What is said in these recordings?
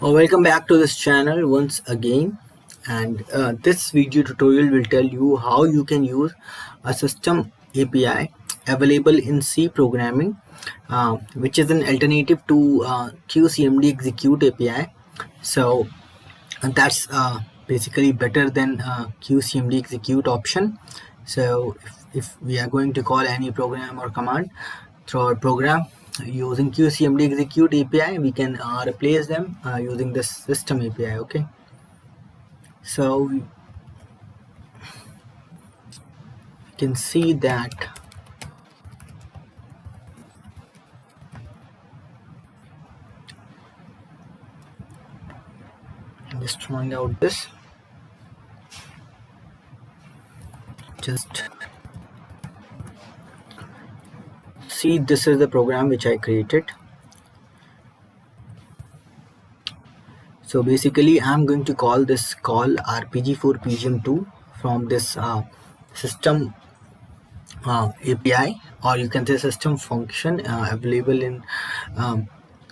Welcome back to this channel once again, and this video tutorial will tell you how you can use a system API available in C programming, which is an alternative to QCMD execute API. So that's basically better than QCMD execute option. So if we are going to call any program or command through our program using QCMD execute API, we can replace them using this system API. Okay, so you can see that I'm just trying out this. Just see, this is the program which I created. So basically I'm going to call this call RPG for PGM2 from this system API, or you can say system function um,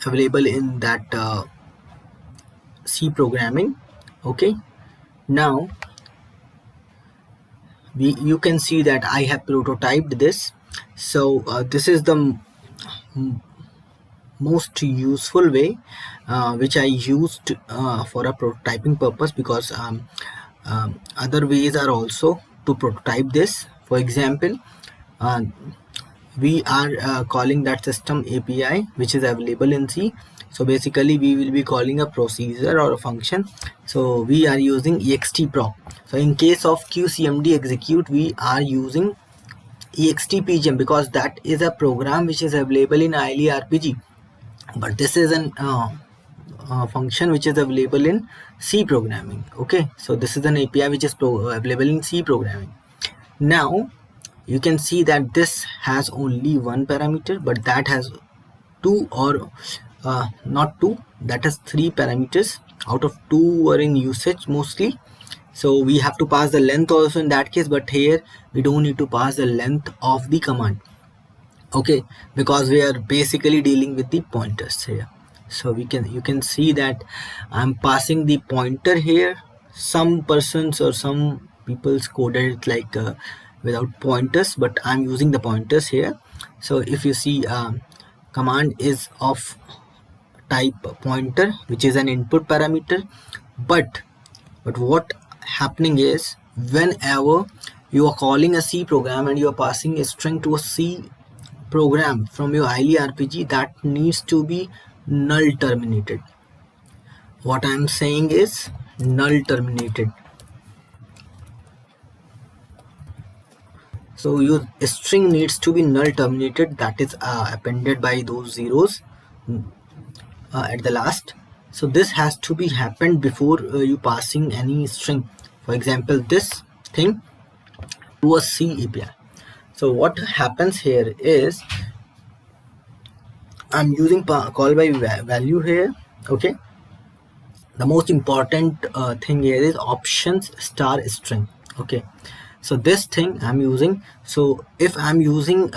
available in that C programming. Okay, now you can see that I have prototyped this. So this is the most useful way which I used for a prototyping purpose, because other ways are also to prototype this. For example, uh, we are calling that system API which is available in C. So basically we will be calling a procedure or a function. So we are using extproc. So in case of QCMD execute, we are using extpgm, because that is a program which is available in ILE RPG. But this is an function which is available in C programming. Okay, so this is an API which is available in C programming. Now you can see that this has only one parameter, but that has two, or not two, that has three parameters. Out of two are in usage mostly, so we have to pass the length also in that case, but here we don't need to pass the length of the command. Okay, because we are basically dealing with the pointers here. So you can see that I'm passing the pointer here. Some persons or some people's coded it like without pointers, but I'm using the pointers here. So if you see, command is of type pointer, which is an input parameter. But what happening is, whenever you are calling a C program and you are passing a string to a C program from your ILE RPG, that needs to be null terminated. What I'm saying is null terminated. So your string needs to be null terminated, that is appended by those zeros at the last. So this has to be happened before you passing any string. For example, this thing to a C API. So what happens here is, I'm using call by value here. Okay, the most important thing here is options star string. Okay, so this thing I'm using. So if I'm using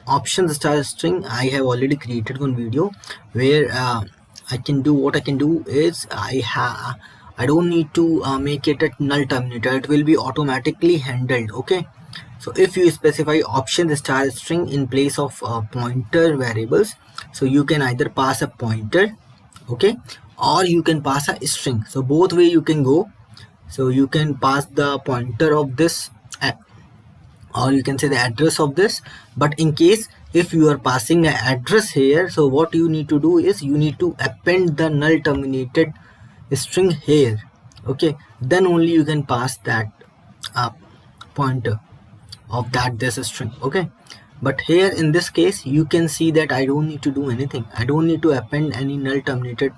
options star string, I have already created one video where I can do, what I can do is I don't need to make it at null terminator, it will be automatically handled. Okay, so if you specify option star string in place of pointer variables, so you can either pass a pointer, okay, or you can pass a string. So both way you can go. So you can pass the pointer of this, or you can say the address of this. But in case if you are passing an address here, so what you need to do is you need to append the null terminated string here. Okay, then only you can pass that pointer of that this string. Okay, but here in this case you can see that I don't need to do anything. I don't need to append any null terminated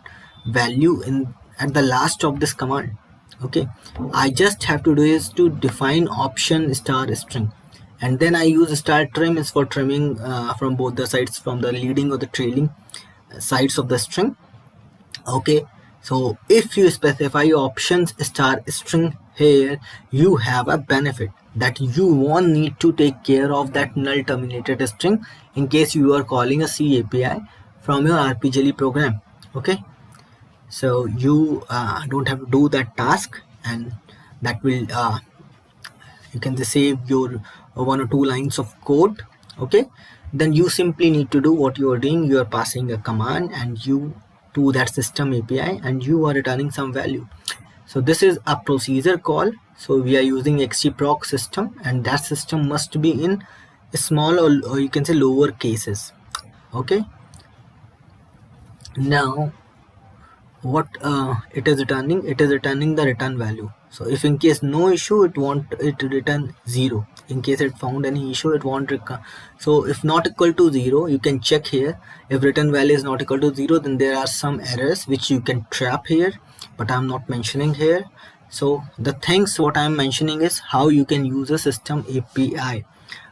value in at the last of this command. Okay, I just have to do is to define option star string, and then I use star trim is for trimming from both the sides, from the leading or the trailing sides of the string. Okay, so if you specify options star string here, you have a benefit that you won't need to take care of that null terminated string in case you are calling a C API from your RPGL program. Okay, So you don't have to do that task, and that will you can just save your 1 or 2 lines of code. Okay, then you simply need to do what you are doing. You are passing a command and you to that system API, and you are returning some value. So this is a procedure call. So we are using xtproc system, and that system must be in small, or you can say lower cases. Okay, now what it is returning, it is returning the return value. So if in case no issue, it won't, it return 0. In case it found any issue, it won't so if not equal to 0, you can check here. If return value is not equal to 0, then there are some errors which you can trap here, but I'm not mentioning here. So the things what I'm mentioning is how you can use a system API,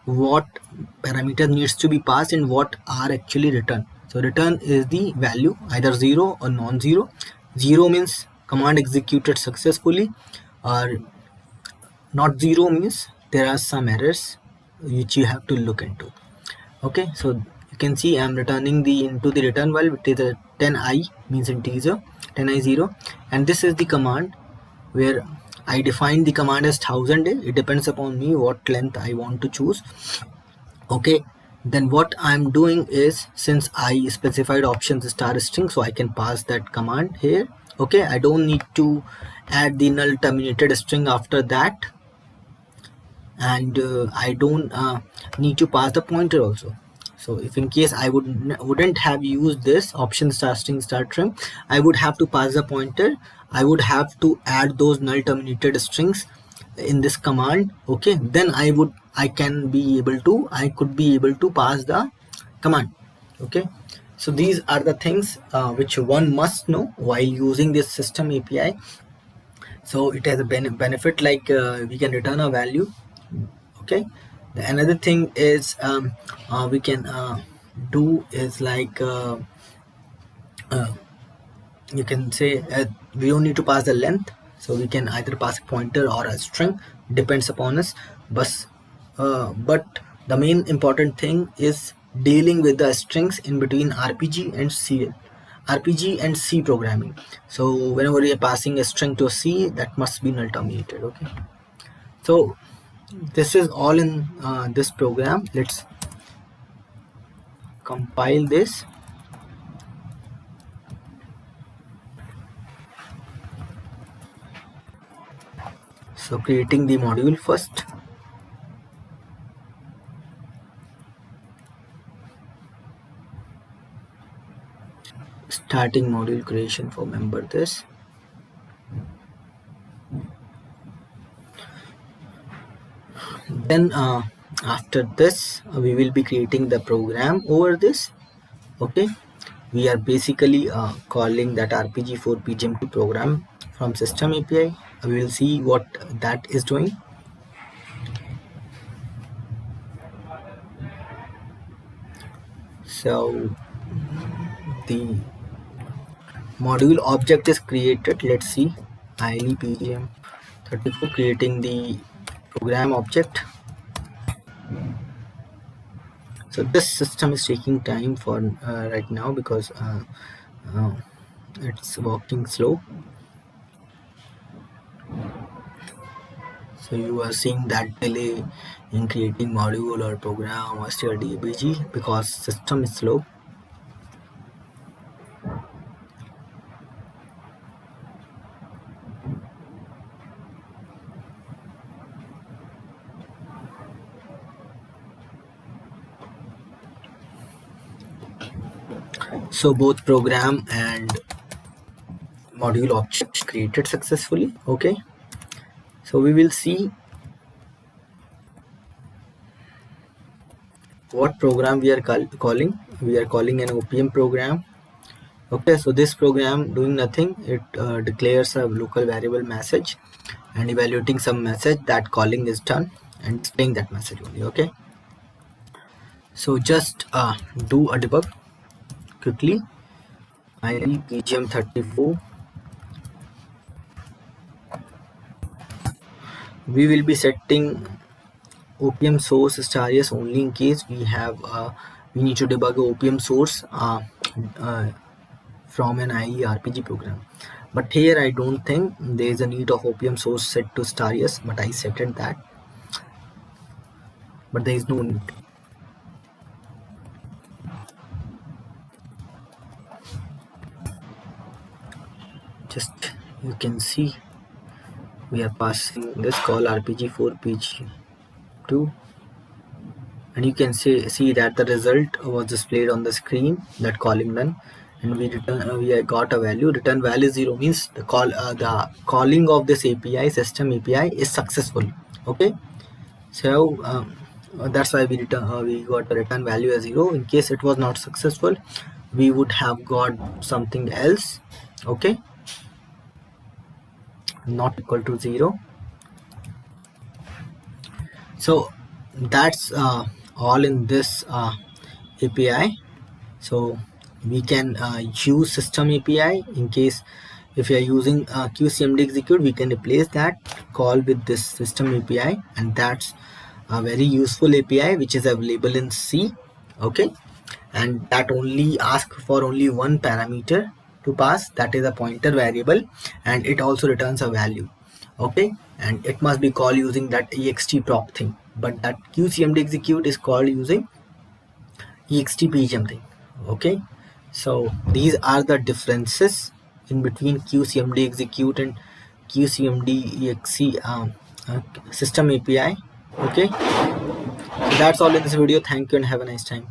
what parameter needs to be passed and what are actually returned. So return is the value either 0 or non-zero. 0 means command executed successfully, or not 0 means there are some errors which you have to look into. Okay, so you can see I'm returning the into the return value, which is a 10i, means integer 10i0, and this is the command where I define the command as 1000. It depends upon me what length I want to choose. Okay, then what I'm doing is, since I specified options star string, so I can pass that command here. Okay, I don't need to add the null terminated string after that, and I don't need to pass the pointer also. So if in case I wouldn't have used this option star string star trim, I would have to pass the pointer. I would have to add those null terminated strings in this command. Okay, then I could be able to pass the command. Okay, so these are the things which one must know while using this system API. So it has a benefit, like we can return a value. Okay, the another thing is we can do is like you can say we don't need to pass the length, so we can either pass a pointer or a string, depends upon us. But the main important thing is dealing with the strings in between RPG and C programming. So whenever we are passing a string to a C, that must be null terminated. Okay, so this is all in this program. Let's compile this. So creating the module first. Starting module creation for member this. Then after this we will be creating the program over this. Okay, we are basically calling that RPG4PGMT program from system API. We will see what that is doing. So the module object is created. Let's see, ILE PGM34 creating the program object. So this system is taking time for right now, because it's working slow. So you are seeing that delay in creating module or program or strdbg because system is slow. So both program and module object created successfully. Okay, so we will see what program we are calling. We are calling an OPM program. Okay, so this program doing nothing. It declares a local variable message and evaluating some message that calling is done and displaying that message only. Okay, so just do a debug quickly. ILE PGM34. We will be setting OPM source star yes only in case we have we need to debug OPM source from an IE RPG program. But here I don't think there is a need of OPM source set to star yes, but I set it that. But there is no need. Just you can see we are passing this call RPG4 PG2, and you can see that the result was displayed on the screen, that calling done, and we got a value. Return value 0 means the calling of this API system API is successful. Okay, so that's why we got the return value as 0. In case it was not successful, we would have got something else. Okay, not equal to 0. So that's all in this API. So we can use system API. In case if you are using QCMD execute, we can replace that call with this system API, and that's a very useful API which is available in C. Okay, and that only asks for only one parameter to pass, that is a pointer variable, and it also returns a value. Okay, and it must be called using that ext prop thing, but that QCMD execute is called using ext pgm thing. Okay, so these are the differences in between QCMD execute and QCMD exe system API. Okay, so that's all in this video. Thank you and have a nice time.